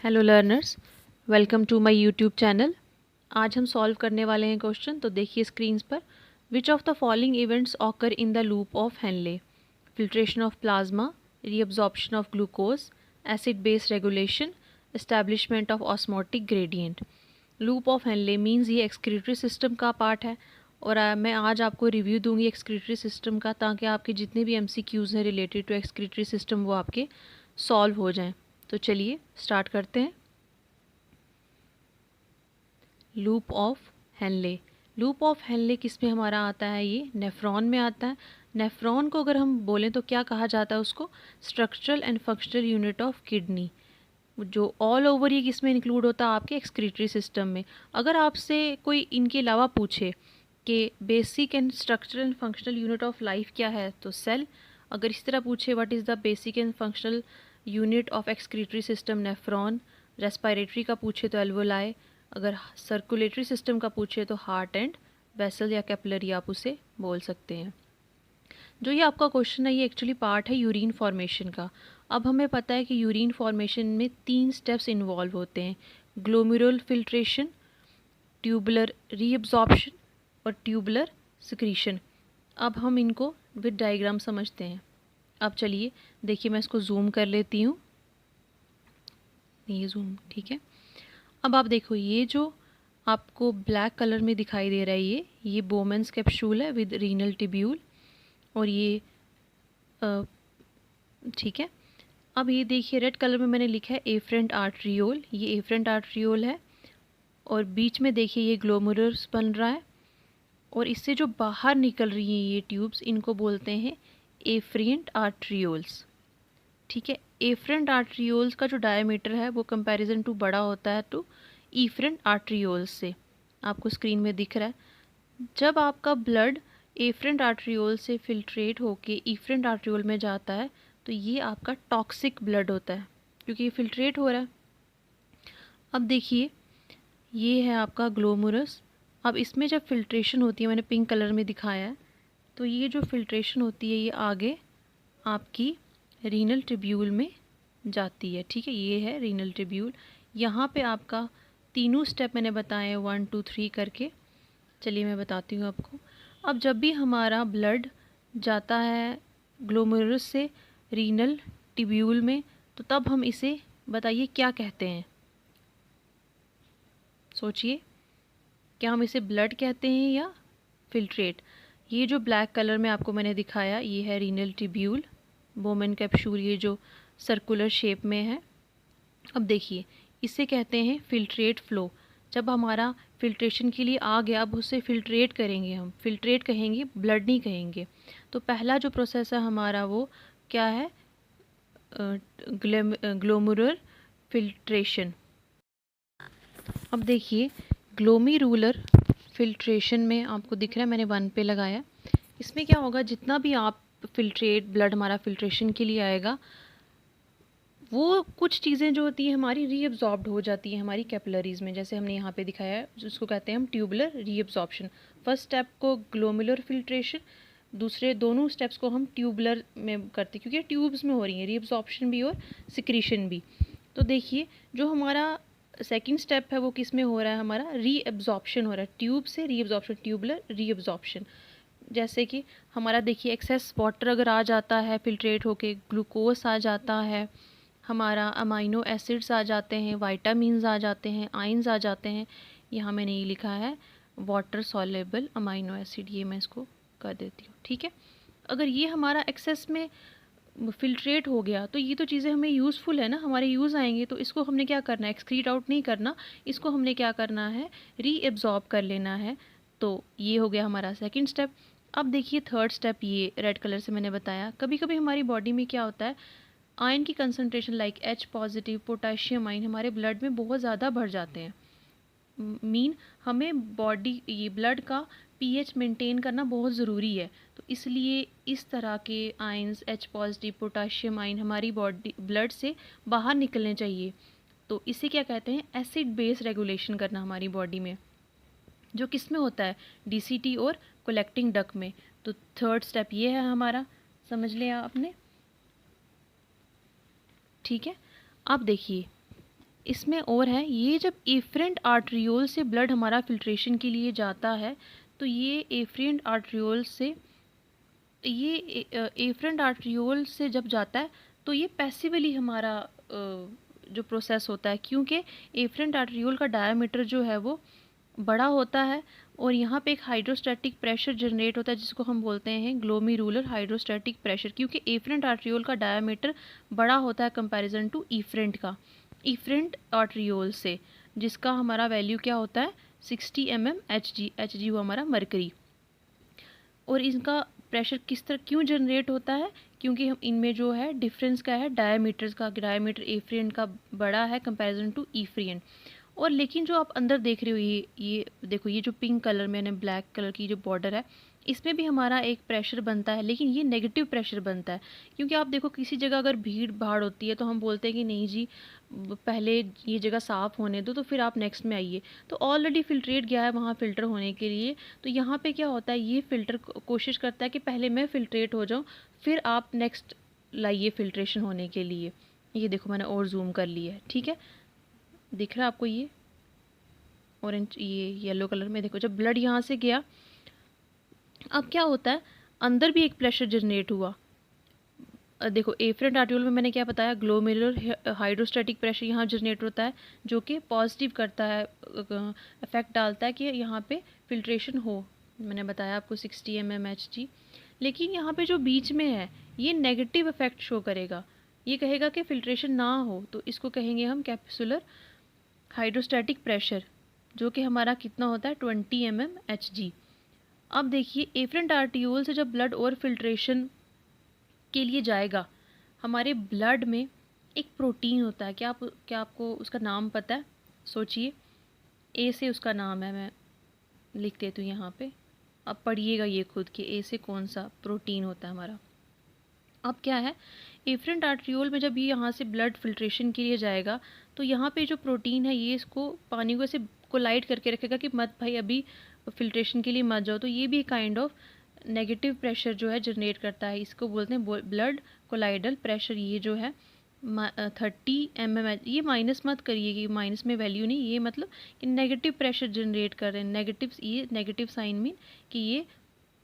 Hello learners, welcome to my YouTube channel. आज हम solve करने वाले हैं क्वेश्चन। तो देखिए स्क्रीन पर, which of the following events occur in the loop of Henley? Filtration of plasma, reabsorption of glucose, acid base regulation, establishment of osmotic gradient. Loop of Henley means ये excretory system का part है और मैं आज आपको review दूंगी excretory system का, ताकि आपके जितने भी MCQs हैं रिलेटेड टू एक्सक्रीटरी सिस्टम वो आपके सॉल्व हो जाएं। तो चलिए स्टार्ट करते हैं। Loop of Henley. Loop of Henley किस में हमारा आता है? ये नेफ्रॉन में आता है। नेफ्रॉन को अगर हम बोलें तो क्या कहा जाता है उसको? Structural and functional unit of kidney. जो ऑल ओवर ये किस में इंक्लूड होता है? आपके एक्सक्रीटरी सिस्टम में। अगर आपसे कोई इनके अलावा पूछे कि basic and structural and functional unit of life क्या है, तो सेल। अगर इस तरह पूछे what is the basic and functional unit of excretory system, nephron. Respiratory का पूछे तो एल्वोलाई। अगर सर्कुलेटरी सिस्टम का पूछे तो हार्ट एंड वेसल या कैपिलरी आप उसे बोल सकते हैं। जो ये आपका क्वेश्चन है ये एक्चुअली पार्ट है यूरिन फॉर्मेशन का। अब हमें पता है कि यूरिन फॉर्मेशन में 3 स्टेप्स इन्वॉल्व होते हैं: ग्लोमेरुलर फिल्ट्रेशन, ट्यूबुलर रीअब्जॉर्प्शन और ट्यूबुलर सिक्रीशन। अब हम इनको विद डायग्राम समझते हैं। अब चलिए देखिए, मैं इसको जूम कर लेती हूँ। ये जूम ठीक है। अब आप देखो, ये जो आपको ब्लैक कलर में दिखाई दे रहा है ये बोमेंस कैप्सूल है विद रीनल टिब्यूल। और ये ठीक है। अब ये देखिए रेड कलर में मैंने लिखा है एफरेंट आर्ट्रियोल। ये एफरेंट आर्ट्रियोल है और बीच में देखिए ये ग्लोमेरुलस बन रहा है और इससे जो बाहर निकल रही हैं ये ट्यूब्स, इनको बोलते हैं एफरेंट आर्ट्रियोल्स। ठीक है। एफरेंट आर्ट्रियोल्स का जो डायमीटर है वो कंपैरिजन टू बड़ा होता है टू एफरेंट आर्ट्रियोल्स से। आपको स्क्रीन में दिख रहा है। जब आपका ब्लड एफरेंट आर्ट्रियोल से फिल्ट्रेट होके एफरेंट आर्ट्रियोल में जाता है तो ये आपका टॉक्सिक ब्लड होता है, क्योंकि ये फिल्ट्रेट हो रहा है। अब देखिए ये है आपका ग्लोमेरुलस। अब इसमें जब फिल्ट्रेशन होती है, मैंने पिंक कलर में दिखाया है, तो ये जो फिल्ट्रेशन होती है ये आगे आपकी रीनल ट्यूब्यूल में जाती है। ठीक है, ये है रीनल ट्यूब्यूल। यहाँ पे आपका तीनों स्टेप मैंने बताए 1 2 3 करके। चलिए मैं बताती हूँ आपको। अब जब भी हमारा ब्लड जाता है ग्लोमेरुलस से रीनल ट्यूब्यूल में, तो तब हम इसे बताइए क्या कहते हैं? सोचिए, क्या हम इसे ब्लड कहते हैं या फिल्ट्रेट? ये जो ब्लैक कलर में आपको मैंने दिखाया ये है रीनल ट्यूब्यूल, बोमेन कैप्सूल, ये जो सर्कुलर शेप में है। अब देखिए इसे कहते हैं फिल्ट्रेट फ्लो। जब हमारा फिल्ट्रेशन के लिए आ गया, अब उसे फिल्ट्रेट करेंगे हम। फिल्ट्रेट कहेंगे, ब्लड नहीं कहेंगे। तो पहला जो प्रोसेस है हमारा वो क्या है? Glomerular filtration. अब देखिए ग्लोमेरुलर फिल्ट्रेशन में आपको दिख रहा है, मैंने 1 पे लगाया। इसमें क्या होगा, जितना भी आप फिल्ट्रेट ब्लड हमारा फिल्ट्रेशन के लिए आएगा, वो कुछ चीज़ें जो होती हैं हमारी रीअब्जॉर्ब्ड हो जाती हैं हमारी कैपिलरीज़ में। जैसे हमने यहाँ पे दिखाया है, जिसको कहते हैं हम ट्यूबुलर रीअब्जॉर्प्शन। फर्स्ट स्टेप को ग्लोमेरुलर फिल्ट्रेशन, दूसरे दोनों स्टेप्स को हम ट्यूबुलर में करते हैं, क्योंकि ट्यूब्स में हो रही है रीअब्जॉर्प्शन भी और सिक्रीशन भी। तो देखिए जो हमारा सेकेंड स्टेप है वो किस में हो रहा है? हमारा रीअब्जॉर्प्शन हो रहा है, ट्यूब से रीअब्जॉर्प्शन, ट्यूबुलर रीअब्जॉर्प्शन। जैसे कि हमारा देखिए एक्सेस वाटर अगर आ जाता है फिल्ट्रेट होके, ग्लूकोज आ जाता है, हमारा अमाइनो एसिड्स आ जाते हैं, वाइटामिन्स आ जाते हैं, आयंस आ जाते हैं। यहाँ मैंने ये लिखा है वाटर सॉल्युबल अमाइनो एसिड, ये मैं इसको कर देती हूँ। ठीक है। अगर ये हमारा एक्सेस में फिल्ट्रेट हो गया तो ये तो चीज़ें हमें यूज़फुल है ना, हमारे यूज़ आएंगे। तो इसको हमने क्या करना है? एक्सक्रीट आउट नहीं करना, इसको हमने क्या करना है? रीएब्जॉर्ब कर लेना है। तो ये हो गया हमारा सेकेंड स्टेप। अब देखिए थर्ड स्टेप, ये रेड कलर से मैंने बताया। कभी कभी हमारी बॉडी में क्या होता है, आयन की concentration like H positive, potassium ion हमारे ब्लड में बहुत ज़्यादा बढ़ जाते हैं। मीन हमें बॉडी ये ब्लड का pH मेंटेन करना बहुत ज़रूरी है। तो इसलिए इस तरह के ions H positive, potassium ion हमारी बॉडी ब्लड से बाहर निकलने चाहिए। तो इसे क्या कहते हैं? एसिड बेस रेगुलेशन करना हमारी बॉडी में, जो किस में होता है? DCT और कलेक्टिंग डक्ट में। तो थर्ड स्टेप ये है हमारा, समझ लिया आपने? ठीक है। अब देखिए इसमें और है, ये जब एफरेंट आर्टरियोल से ब्लड हमारा फिल्ट्रेशन के लिए जाता है तो ये एफरेंट आर्टरियोल से एफरेंट आर्टरियोल से जब जाता है तो ये पैसिवली हमारा जो प्रोसेस होता है, क्योंकि एफरेंट आर्टरियोल का डायमीटर जो है वो बड़ा होता है और यहाँ पे एक हाइड्रोस्टैटिक प्रेशर जनरेट होता है जिसको हम बोलते हैं ग्लोमेरुलर हाइड्रोस्टैटिक प्रेशर, क्योंकि एफरेंट आर्टरियोल का डायमीटर बड़ा होता है कंपैरिजन टू इफरेंट का, इफरेंट आर्टरियोल से, जिसका हमारा वैल्यू क्या होता है 60 mmHg, Hg वो हमारा मरकरी। और इनका प्रेशर किस तरह क्यों जनरेट होता है, क्योंकि हम इनमें जो है डिफरेंस क्या है डायमीटर्स का, डायमीटर एफरेंट का बड़ा है कंपैरिजन टू इफरेंट। और लेकिन जो आप अंदर देख रहे हो ये देखो, ये जो पिंक कलर में ने ब्लैक कलर की जो बॉर्डर है इसमें भी हमारा एक प्रेशर बनता है, लेकिन ये नेगेटिव प्रेशर बनता है। क्योंकि आप देखो किसी जगह अगर भीड़ भाड़ होती है तो हम बोलते हैं कि नहीं जी पहले ये जगह साफ़ होने दो तो फिर आप नेक्स्ट में आइए, तो ऑलरेडी फिल्ट्रेट गया है वहाँ फ़िल्टर होने के लिए। तो यहाँ पे क्या होता है, ये फ़िल्टर कोशिश करता है कि पहले मैं फ़िल्ट्रेट हो जाऊँ फिर आप नेक्स्ट लाइए फ़िल्ट्रेशन होने के लिए। ये देखो मैंने और जूम कर लिया है, ठीक है, दिख रहा है आपको ये ऑरेंज, ये येलो कलर में। देखो जब ब्लड यहाँ से गया अब क्या होता है, अंदर भी एक प्रेशर जनरेट हुआ। देखो एफरेंट आर्टरियोल में मैंने क्या बताया, ग्लोमेरुलर हाइड्रोस्टैटिक प्रेशर यहाँ जनरेट होता है जो कि पॉजिटिव करता है, इफेक्ट डालता है कि यहाँ पे फिल्ट्रेशन हो। मैंने बताया आपको 60 mmHg। लेकिन यहाँ पे जो बीच में है ये नेगेटिव इफेक्ट शो करेगा, ये कहेगा कि फिल्ट्रेशन ना हो, तो इसको कहेंगे हम कैप्सुलर हाइड्रोस्टैटिक प्रेशर, जो कि हमारा कितना होता है 20 mmHg। अब देखिए एफरेंट आर्टरियोल से जब ब्लड और फिल्ट्रेशन के लिए जाएगा, हमारे ब्लड में एक प्रोटीन होता है, क्या आपको उसका नाम पता है, सोचिए, ए से उसका नाम है, मैं लिख देती हूँ यहाँ पे, अब पढ़िएगा ये खुद कि ए से कौन सा प्रोटीन होता है हमारा। अब क्या है, एफरेंट आर्टरियोल में जब ये यहाँ से ब्लड फिल्ट्रेशन के लिए जाएगा तो यहाँ पे जो प्रोटीन है ये इसको पानी को ऐसे कोलाइड करके रखेगा कि मत भाई अभी फिल्ट्रेशन के लिए मत जाओ, तो ये भी काइंड ऑफ नेगेटिव प्रेशर जो है जनरेट करता है, इसको बोलते हैं ब्लड कोलाइडल प्रेशर। ये जो है 30 mm, ये माइनस मत करिए कि माइनस में वैल्यू नहीं, ये मतलब कि नेगेटिव प्रेशर जनरेट कर रहे हैं, नेगेटिव, ये नेगेटिव साइन मीन कि ये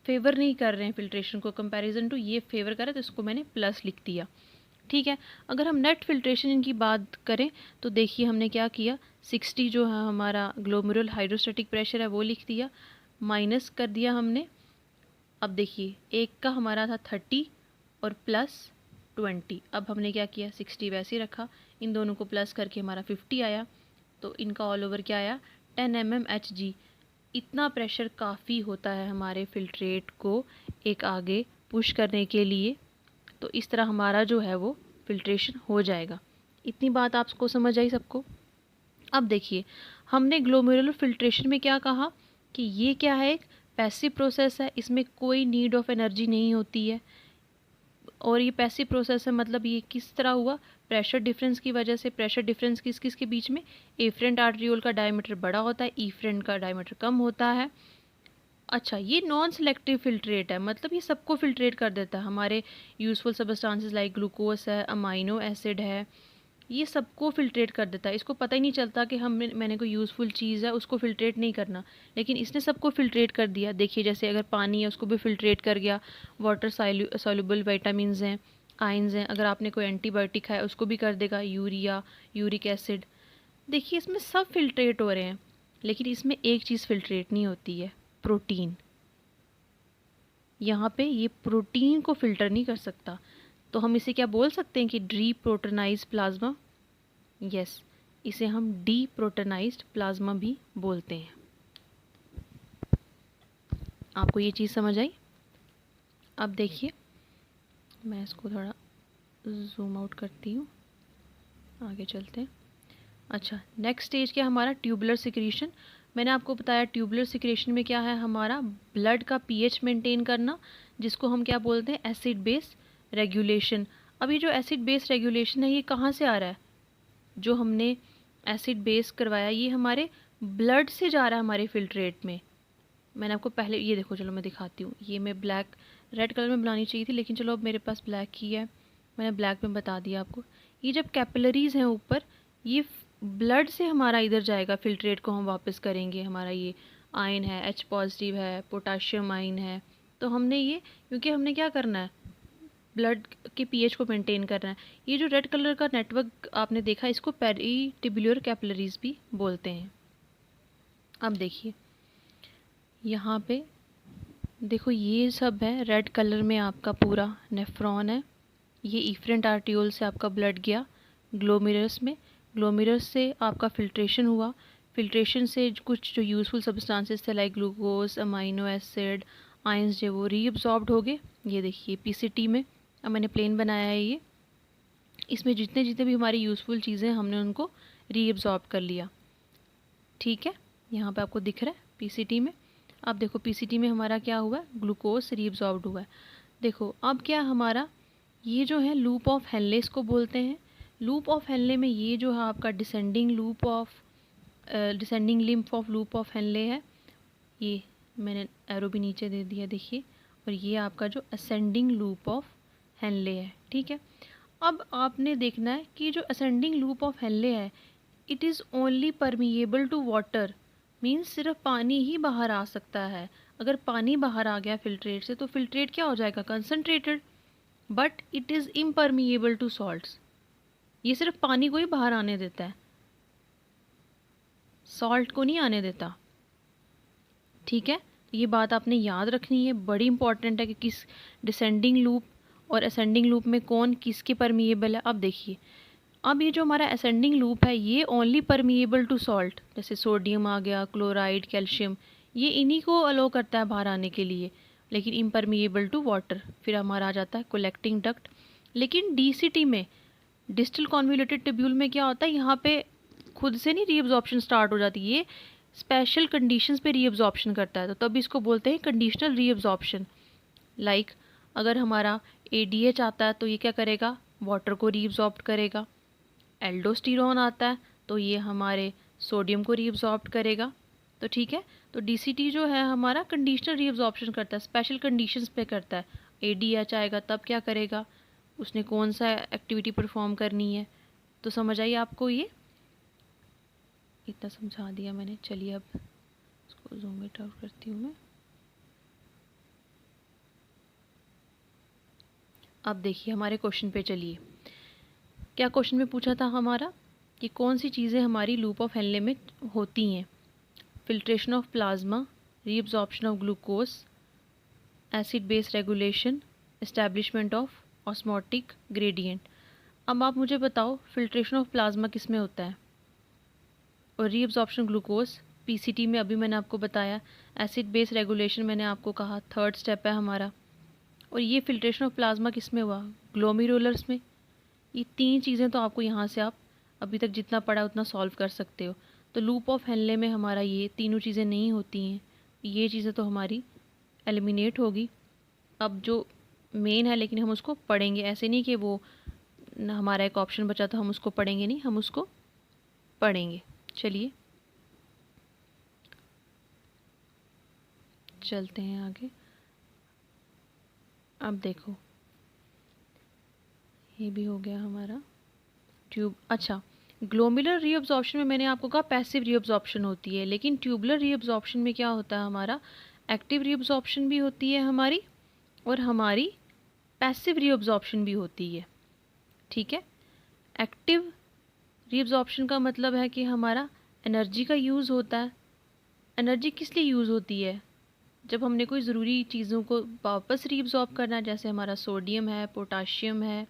फेवर नहीं कर रहे हैं फिल्ट्रेशन को, कंपैरिजन टू ये फेवर कर रहा है, तो इसको मैंने प्लस लिख दिया, ठीक है। अगर हम नेट फिल्ट्रेशन इनकी बात करें तो देखिए हमने क्या किया, 60 जो है हमारा ग्लोमेरुलर हाइड्रोस्टैटिक प्रेशर है वो लिख दिया, माइनस कर दिया हमने। अब देखिए एक का हमारा था 30 और प्लस 20, अब हमने क्या किया 60 वैसे ही रखा, इन दोनों को प्लस करके हमारा 50 आया, तो इनका ऑल ओवर क्या आया 10 mmHg। इतना प्रेशर काफ़ी होता है हमारे फिल्ट्रेट को एक आगे पुश करने के लिए, तो इस तरह हमारा जो है वो फिल्ट्रेशन हो जाएगा। इतनी बात आपको समझ आई सबको। अब देखिए हमने ग्लोमेरुलर फिल्ट्रेशन में क्या कहा कि ये क्या है, एक पैसिव प्रोसेस है, इसमें कोई नीड ऑफ एनर्जी नहीं होती है, और ये पैसिव प्रोसेस है मतलब ये किस तरह हुआ, प्रेशर डिफरेंस की वजह से। प्रेशर डिफरेंस किस किस के बीच में, एफरेंट आर्टरियोल का डायमीटर बड़ा होता है, इफरेंट का डायमीटर कम होता है। अच्छा ये नॉन सेलेक्टिव फिल्ट्रेट है, मतलब ये सबको फिल्ट्रेट कर देता है, हमारे यूज़फुल सब्सटेंसेस लाइक ग्लूकोज है, अमाइनो एसिड है, ये सबको फिल्ट्रेट कर देता है। इसको पता ही नहीं चलता कि मैंने कोई यूज़फुल चीज़ है उसको फिल्ट्रेट नहीं करना, लेकिन इसने सबको फिल्ट्रेट कर दिया। देखिए जैसे अगर पानी है उसको भी फिल्ट्रेट कर गया, वाटर सॉल्युबल विटामिन्स हैं, आयंस हैं, अगर आपने कोई एंटीबायोटिक खाया उसको भी कर देगा, यूरिया, यूरिक एसिड। देखिए इसमें सब फिल्ट्रेट हो रहे हैं, लेकिन इसमें एक चीज़ फिल्ट्रेट नहीं होती है, प्रोटीन। यहाँ पे ये प्रोटीन को फिल्टर नहीं कर सकता, तो हम इसे क्या बोल सकते हैं कि डीप्रोटोनाइज्ड प्लाज्मा। यस, इसे हम डीप्रोटोनाइज्ड प्लाज्मा भी बोलते हैं। आपको ये चीज़ समझ आई। अब देखिए मैं इसको थोड़ा जूम आउट करती हूँ, आगे चलते हैं। अच्छा नेक्स्ट स्टेज क्या हमारा, ट्यूबुलर सिक्रीशन। मैंने आपको बताया ट्यूबुलर सिक्रेशन में क्या है, हमारा ब्लड का पीएच मेंटेन करना, जिसको हम क्या बोलते हैं एसिड बेस रेगुलेशन। अब ये जो एसिड बेस रेगुलेशन है ये कहाँ से आ रहा है, जो हमने एसिड बेस करवाया ये हमारे ब्लड से जा रहा है हमारे फिल्ट्रेट में। मैंने आपको पहले ये देखो, चलो मैं दिखाती हूँ, ये मैं ब्लैक रेड कलर में बनानी चाहिए थी लेकिन चलो अब मेरे पास ब्लैक ही है, मैंने ब्लैक में बता दिया आपको। ये जब कैपिलरीज हैं ऊपर, ये ब्लड से हमारा इधर जाएगा, फिल्ट्रेट को हम वापस करेंगे, हमारा ये आयन है, H पॉजिटिव है, पोटाशियम आयन है, तो हमने ये, क्योंकि हमने क्या करना है, ब्लड के पीएच को मेंटेन करना है। ये जो रेड कलर का नेटवर्क आपने देखा, इसको पेरिटिबुलर कैपिलरीज भी बोलते हैं। अब देखिए यहाँ पे देखो, ये सब है रेड कलर में आपका पूरा नेफ्रॉन है। ये इफरेंट आर्टियोल से आपका ब्लड गया ग्लोमेरुलस में, ग्लोमेरुलस से आपका फिल्ट्रेशन हुआ, फिल्ट्रेशन से कुछ जो यूज़फुल सब्सटेंसेस थे like glucose, amino acid, ions जो वो रीअब्सॉर्ब्ड हो गए। ये देखिए पीसीटी में अब मैंने प्लेन बनाया है ये, इसमें जितने जितने भी हमारी यूज़फुल चीज़ें हमने उनको रीअब्सॉर्ब कर लिया। ठीक है, यहाँ पे आपको दिख रहा है पीसीटी में। अब देखो पीसीटी में हमारा क्या हुआ है, ग्लूकोज रीअब्सॉर्ब्ड हुआ है। देखो अब क्या हमारा ये जो है लूप ऑफ हेनले इसको बोलते हैं। लूप ऑफ हेनले में ये जो है आपका descending lymph of loop of Henle है, ये मैंने एरो भी नीचे दे दिया देखिए, और ये आपका जो असेंडिंग लूप ऑफ हेनले है। ठीक है, अब आपने देखना है कि जो असेंडिंग लूप ऑफ हेनले है, it is only permeable to water, means सिर्फ पानी ही बाहर आ सकता है। अगर पानी बाहर आ गया फिल्ट्रेट से, तो फिल्ट्रेट क्या हो जाएगा, concentrated, but it is impermeable to salts. ये सिर्फ पानी को ही बाहर आने देता है, सॉल्ट को नहीं आने देता। ठीक है, ये बात आपने याद रखनी है, बड़ी इंपॉर्टेंट है कि किस डिसेंडिंग लूप और असेंडिंग लूप में कौन किसके परमिएबल है। अब देखिए, अब ये जो हमारा असेंडिंग लूप है, ये ओनली परमिएबल टू सॉल्ट, जैसे सोडियम आ गया, क्लोराइड, कैल्शियम, ये इन्हीं को अलो करता है बाहर आने के लिए, लेकिन इम्परमिएबल टू वाटर। फिर हमारा आ जाता है कलेक्टिंग डक्ट। लेकिन डीसीटी में, डिस्टल कॉन्वोल्यूटेड ट्यूब्यूल में क्या होता है, यहाँ पे खुद से नहीं रीअब्जॉर्प्शन स्टार्ट हो जाती है, ये स्पेशल कंडीशंस पे रीअब्जॉर्प्शन करता है, तो तब इसको बोलते हैं कंडीशनल रीअब्जॉर्प्शन। लाइक अगर हमारा ADH आता है तो ये क्या करेगा, वाटर को रीअब्जॉर्ब करेगा। एल्डोस्टेरोन आता है तो ये हमारे सोडियम को रीअब्जॉर्ब करेगा। तो ठीक है, तो DCT जो है हमारा कंडीशनल रीअब्जॉर्प्शन करता है, स्पेशल कंडीशंस पे करता है। ADH आएगा तब क्या करेगा, उसने कौन सा एक्टिविटी परफॉर्म करनी है। तो समझ आइए आपको, ये इतना समझा दिया मैंने। चलिए अब इसको जूम इट आउट करती हूँ मैं। अब देखिए हमारे क्वेश्चन पे चलिए, क्या क्वेश्चन में पूछा था हमारा कि कौन सी चीज़ें हमारी लूप ऑफ हेनले में होती हैं। Filtration of plasma, reabsorption of glucose, acid base regulation, establishment of osmotic gradient. अब आप मुझे बताओ फिल्ट्रेशन ऑफ प्लाज्मा किस में होता है, और रीअब्जॉर्प्शन ग्लूकोज पीसीटी में अभी मैंने आपको बताया, एसिड बेस रेगुलेशन मैंने आपको कहा थर्ड स्टेप है हमारा, और ये फिल्ट्रेशन ऑफ प्लाज्मा किस में हुआ, ग्लोमेरुलर्स में। ये तीन चीज़ें तो आपको यहाँ से आप अभी तक जितना पढ़ा उतना सॉल्व कर सकते हो। तो लूप ऑफ हेनले में हमारा ये तीनों चीज़ें नहीं होती हैं, ये चीज़ें तो हमारी एलिमिनेट होगी। अब जो मेन है, लेकिन हम उसको पढ़ेंगे, ऐसे नहीं कि वो हमारा एक ऑप्शन बचा तो हम उसको पढ़ेंगे नहीं, हम उसको पढ़ेंगे। चलिए चलते हैं आगे। अब देखो ये भी हो गया हमारा ट्यूब। अच्छा, ग्लोमेरुलर रीअब्जॉर्प्शन में मैंने आपको कहा पैसिव रीअब्जॉर्प्शन होती है, लेकिन ट्यूबुलर रीअब्जॉर्प्शन में क्या होता है हमारा, एक्टिव रीअब्जॉर्प्शन भी होती है हमारी, और हमारी पैसिव रीअब्जॉर्प्शन भी होती है। ठीक है, एक्टिव रीअब्जॉर्प्शन का मतलब है कि हमारा एनर्जी का यूज़ होता है। एनर्जी किस लिए यूज़ होती है, जब हमने कोई ज़रूरी चीज़ों को वापस रीअब्जॉर्ब करना है, जैसे हमारा सोडियम है, पोटाशियम है,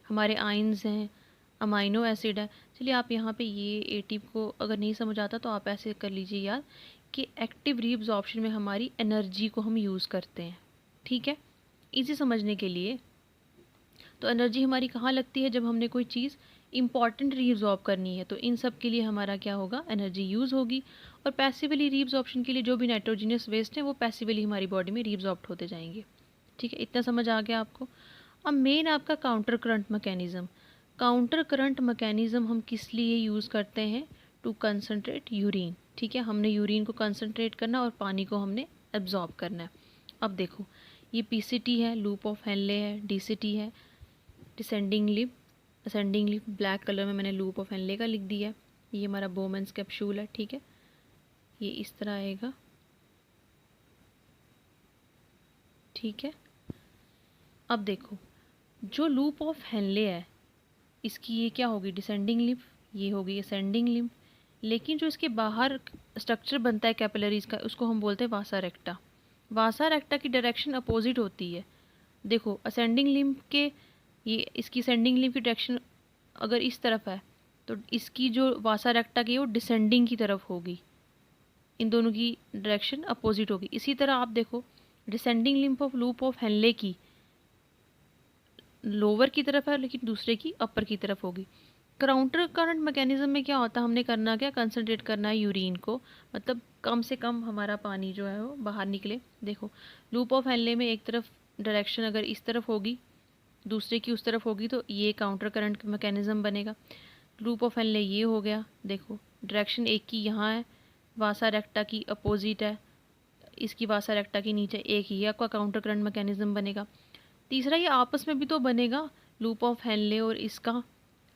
हमारे आयंस हैं, अमाइनो एसिड है। चलिए आप यहाँ पे ये एटीव को अगर नहीं समझ आता तो आप ऐसे कर लीजिए याद कि एक्टिव रीअब्जॉर्प्शन में हमारी एनर्जी को हम यूज़ करते हैं। ठीक है, इजी समझने के लिए। तो एनर्जी हमारी कहाँ लगती है, जब हमने कोई चीज़ इंपॉर्टेंट रीअब्जॉर्ब करनी है, तो इन सब के लिए हमारा क्या होगा, एनर्जी यूज़ होगी। और पैसिवली रीअब्जॉर्प्शन के लिए जो भी नाइट्रोजनियस वेस्ट है वो पैसिवली हमारी बॉडी में रीअब्जॉर्ब होते जाएंगे। ठीक है, इतना समझ आ गया आपको। अब मेन आपका counter current mechanism. Counter current mechanism हम किस लिए यूज़ करते हैं, टू कंसनट्रेट यूरिन। ठीक है, हमने यूरिन को कंसनट्रेट करना और पानी को हमने एब्जॉर्ब करना है। अब देखो ये पीसीटी है, लूप ऑफ हेनले है, डीसीटी है, descending lip, ascending lymph black colour में मैंने लूप ऑफ हेनले का लिख दिया है। ये हमारा बोमेंस कैप्सूल है, ठीक है, ये इस तरह आएगा, ठीक है। अब देखो जो लूप ऑफ हेनले है इसकी ये क्या होगी, डिसेंडिंग लिम्फ, ये होगी असेंडिंग लिम्फ, लेकिन जो इसके बाहर स्ट्रक्चर बनता है कैपिलरीज का उसको हम बोलते हैं वासा रेक्टा। वासा रेक्टा की डायरेक्शन अपोजिट होती है। देखो असेंडिंग लिम्फ के ये इसकी असेंडिंग लिम्फ की डायरेक्शन अगर इस तरफ है तो इसकी जो वासा रेक्टा की वो डिसेंडिंग की तरफ होगी, इन दोनों की डायरेक्शन अपोजिट होगी। इसी तरह आप देखो descending lymph of loop of Henley की लोअर की तरफ है लेकिन दूसरे की अपर की तरफ होगी। काउंटर करंट मैकेनिज्म में क्या होता है, हमने करना क्या, कंसंट्रेट करना है यूरिन को, मतलब कम से कम हमारा पानी जो है वो बाहर निकले। देखो लूप ऑफ हेनले में एक तरफ डायरेक्शन अगर इस तरफ होगी दूसरे की उस तरफ होगी तो ये काउंटर करंट मैकेनिज्म बनेगा। लूप ऑफ हेनले ये हो गया, देखो डायरेक्शन एक की यहाँ है, वासा रेक्टा की अपोजिट है, इसकी वासा रेक्टा की नीचे एक ही है, आपका काउंटर करंट मैकेनिज्म बनेगा। तीसरा ये आपस में भी तो बनेगा, लूप ऑफ हेनले और इसका,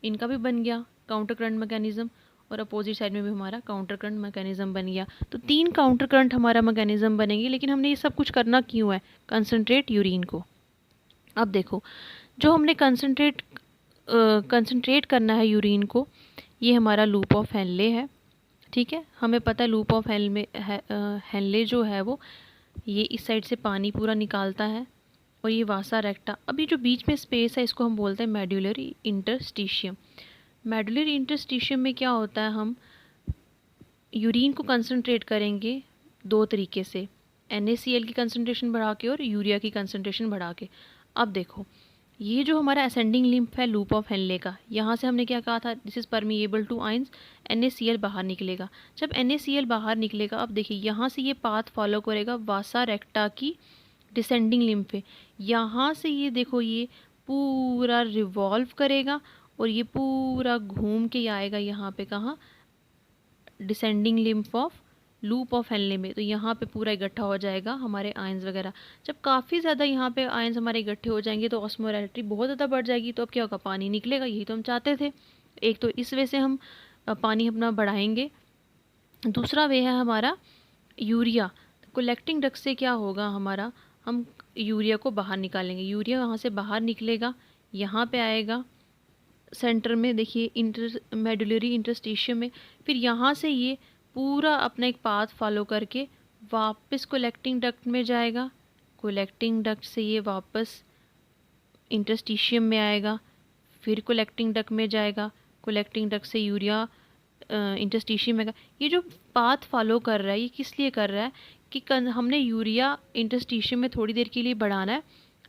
इनका भी बन गया काउंटर करंट मैकेनिज्म, और अपोजिट साइड में भी हमारा काउंटर करंट मैकेनिज्म बन गया। तो 3 काउंटर करंट हमारा मैकेनिज्म बनेंगे, लेकिन हमने ये सब कुछ करना क्यों है, कंसंट्रेट यूरिन को। अब देखो जो हमने कंसंट्रेट करना है यूरिन को, ये हमारा लूप ऑफ हेनले है, ठीक है। हमें पता है लूप ऑफ हेनले जो है वो ये इस साइड से पानी पूरा निकालता है, और ये वासा रेक्टा, अभी जो बीच में स्पेस है इसको हम बोलते हैं मेडुलरी इंटरस्टिशियम। मेडुलरी इंटरस्टिशियम में क्या होता है, हम यूरिन को कंसंट्रेट करेंगे 2 तरीके से, NaCl की कंसंट्रेशन बढ़ा के और यूरिया की कंसंट्रेशन बढ़ा के। अब देखो ये जो हमारा असेंडिंग लिम्फ है लूप ऑफ हेनले का, यहाँ से हमने क्या कहा था, this is permeable to ions, NaCl बाहर निकलेगा। जब NaCl बाहर निकलेगा, अब देखिए यहाँ से ये पाथ फॉलो करेगा वासा रेक्टा की डिसेंडिंग लिम्फ पे, यहाँ से ये देखो ये पूरा रिवॉल्व करेगा और ये पूरा घूम के आएगा यहाँ पे, कहाँ, descending lymph of loop of Henley में। तो यहाँ पे पूरा इकट्ठा हो जाएगा हमारे आयंस वगैरह। जब काफ़ी ज़्यादा यहाँ पे आयंस हमारे इकट्ठे हो जाएंगे तो ऑस्मोलैरिटी बहुत ज़्यादा बढ़ जाएगी, तो अब क्या होगा, पानी निकलेगा, यही तो हम चाहते थे। एक तो इस वे से हम पानी अपना बढ़ाएंगे, दूसरा वे है हमारा यूरिया। कलेक्टिंग डक्ट से क्या होगा हमारा, हम यूरिया को बाहर निकालेंगे, यूरिया वहाँ से बाहर निकलेगा, यहाँ पे आएगा सेंटर में, देखिए मेडुलरी इंटरस्टिशियम में, फिर यहाँ से ये पूरा अपना एक पाथ फॉलो करके वापस कलेक्टिंग डक्ट में जाएगा, कलेक्टिंग डक्ट से ये वापस इंटरस्टिशियम में आएगा, फिर कलेक्टिंग डक्ट में जाएगा, कलेक्टिंग डक्ट से यूरिया इंटरस्टिशियम में। ये जो पाथ फॉलो कर रहा है ये किस लिए कर रहा है कि हमने यूरिया इंटरस्टिशियम में थोड़ी देर के लिए बढ़ाना है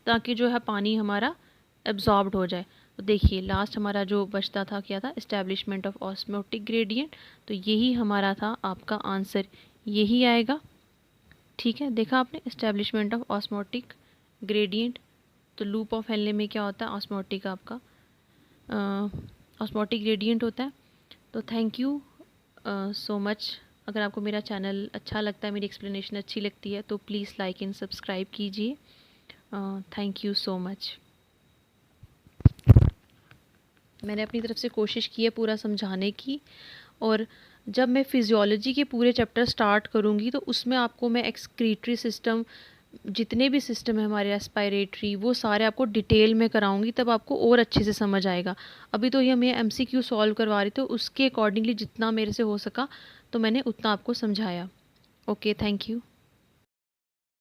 ताकि जो है पानी हमारा एब्जॉर्ब्ड हो जाए। तो देखिए लास्ट हमारा जो बचता था क्या था, एस्टेब्लिशमेंट ऑफ ऑस्मोटिक ग्रेडियंट, तो यही हमारा था आपका आंसर, यही आएगा, ठीक है। देखा आपने, एस्टेब्लिशमेंट ऑफ ऑस्मोटिक ग्रेडियंट। तो लूप ऑफ हेनले में क्या होता है, ऑस्मोटिक आपका ऑस्मोटिक ग्रेडियंट होता है। तो थैंक यू सो मच। अगर आपको मेरा चैनल अच्छा लगता है, मेरी एक्सप्लेनेशन अच्छी लगती है तो प्लीज़ लाइक एंड सब्सक्राइब कीजिए। Thank you so much. मैंने अपनी तरफ से कोशिश की है पूरा समझाने की, और जब मैं फिजियोलॉजी के पूरे चैप्टर स्टार्ट करूँगी तो उसमें आपको मैं एक्सक्रीटरी सिस्टम, जितने भी सिस्टम है हमारे रेस्पिरेटरी, वो सारे आपको डिटेल में कराऊंगी, तब आपको और अच्छे से समझ आएगा। अभी तो ये मैं MCQ सॉल्व करवा रही थी, तो उसके अकॉर्डिंगली जितना मेरे से हो सका तो मैंने उतना आपको समझाया। Okay, thank you.